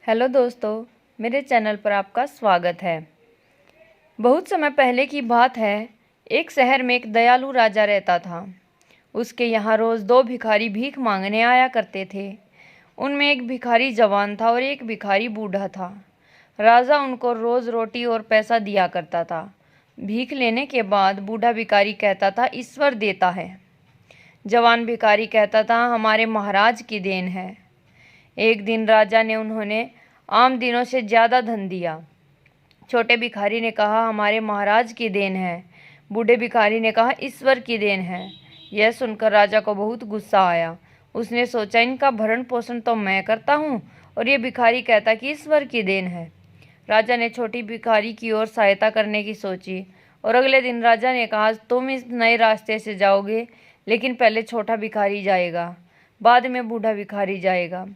Hello दोस्तों, मेरे channel पर आपका स्वागत है। बहुत समय पहले की बात है। एक शहर में एक दयालु राजा रहता था। उसके यहाँ रोज़ दो भिखारी भीख मांगने आया करते थे। उनमें एक भिखारी जवान था और एक भिखारी बूढ़ा था। राजा उनको रोज़ रोटी और पैसा दिया करता था। भीख लेने के बाद बूढ़ा भिखारी कहता था, ईश्वर देता है। जवान भिखारी कहता था, हमारे महाराज की देन है। एक दिन राजा ने उन्होंने आम दिनों से ज़्यादा धन दिया। छोटे भिखारी ने कहा, हमारे महाराज की देन है। बूढ़े भिखारी ने कहा, ईश्वर की देन है। यह सुनकर राजा को बहुत गुस्सा आया। उसने सोचा, इनका भरण पोषण तो मैं करता हूँ और ये भिखारी कहता कि ईश्वर की देन है। राजा ने छोटी भिखारी की ओर सहायता करने की सोची और अगले दिन राजा ने कहा, तुम इस नए रास्ते से जाओगे, लेकिन पहले छोटा भिखारी जाएगा, बाद में बूढ़ा भिखारी जाएगा।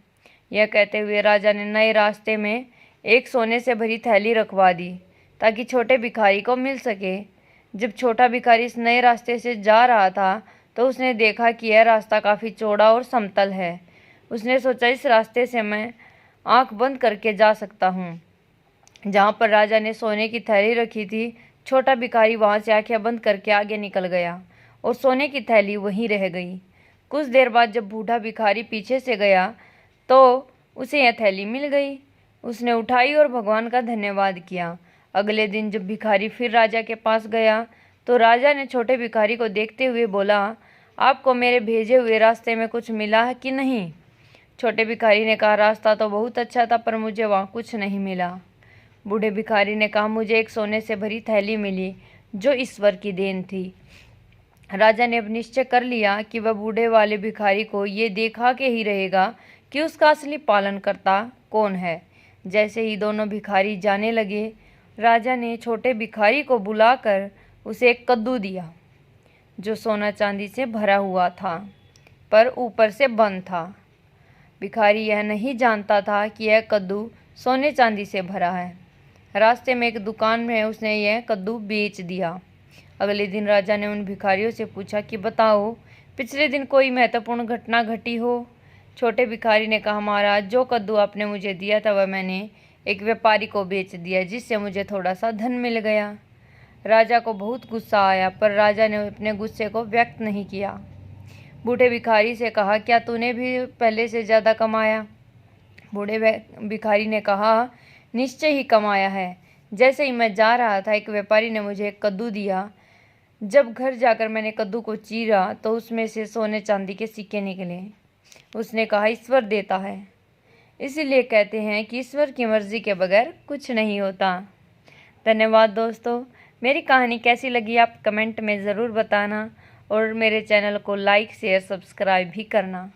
यह कहते हुए राजा ने नए रास्ते में एक सोने से भरी थैली रखवा दी ताकि छोटे भिखारी को मिल सके। जब छोटा भिखारी इस नए रास्ते से जा रहा था तो उसने देखा कि यह रास्ता काफ़ी चौड़ा और समतल है। उसने सोचा, इस रास्ते से मैं आंख बंद करके जा सकता हूँ। जहाँ पर राजा ने सोने की थैली रखी थी, छोटा भिखारी वहाँ से आंखें बंद करके आगे निकल गया और सोने की थैली वहीं रह गई। कुछ देर बाद जब बूढ़ा भिखारी पीछे से गया तो उसे यह थैली मिल गई। उसने उठाई और भगवान का धन्यवाद किया। अगले दिन जब भिखारी फिर राजा के पास गया तो राजा ने छोटे भिखारी को देखते हुए बोला, आपको मेरे भेजे हुए रास्ते में कुछ मिला है कि नहीं? छोटे भिखारी ने कहा, रास्ता तो बहुत अच्छा था पर मुझे वहाँ कुछ नहीं मिला। बूढ़े भिखारी ने कहा, मुझे एक सोने से भरी थैली मिली जो ईश्वर की देन थी। राजा ने अब निश्चय कर लिया कि वह बूढ़े वाले भिखारी को ये देखा के ही रहेगा कि उसका असली पालनकर्ता कौन है। जैसे ही दोनों भिखारी जाने लगे, राजा ने छोटे भिखारी को बुलाकर उसे एक कद्दू दिया जो सोना चांदी से भरा हुआ था पर ऊपर से बंद था। भिखारी यह नहीं जानता था कि यह कद्दू सोने चांदी से भरा है। रास्ते में एक दुकान में उसने यह कद्दू बेच दिया। अगले दिन राजा ने उन भिखारियों से पूछा कि बताओ, पिछले दिन कोई महत्वपूर्ण घटना घटी हो? छोटे भिखारी ने कहा, महाराज, जो कद्दू आपने मुझे दिया था वह मैंने एक व्यापारी को बेच दिया, जिससे मुझे थोड़ा सा धन मिल गया। राजा को बहुत गुस्सा आया पर राजा ने अपने गुस्से को व्यक्त नहीं किया। बूढ़े भिखारी से कहा, क्या तूने भी पहले से ज़्यादा कमाया? बूढ़े भिखारी ने कहा, निश्चय ही कमाया है। जैसे ही मैं जा रहा था, एक व्यापारी ने मुझे एक कद्दू दिया। जब घर जाकर मैंने कद्दू को चीरा तो उसमें से सोने चांदी के सिक्के निकले। उसने कहा, ईश्वर देता है। इसीलिए कहते हैं कि ईश्वर की मर्जी के बगैर कुछ नहीं होता। धन्यवाद दोस्तों। मेरी कहानी कैसी लगी आप कमेंट में ज़रूर बताना और मेरे चैनल को लाइक, शेयर, सब्सक्राइब भी करना।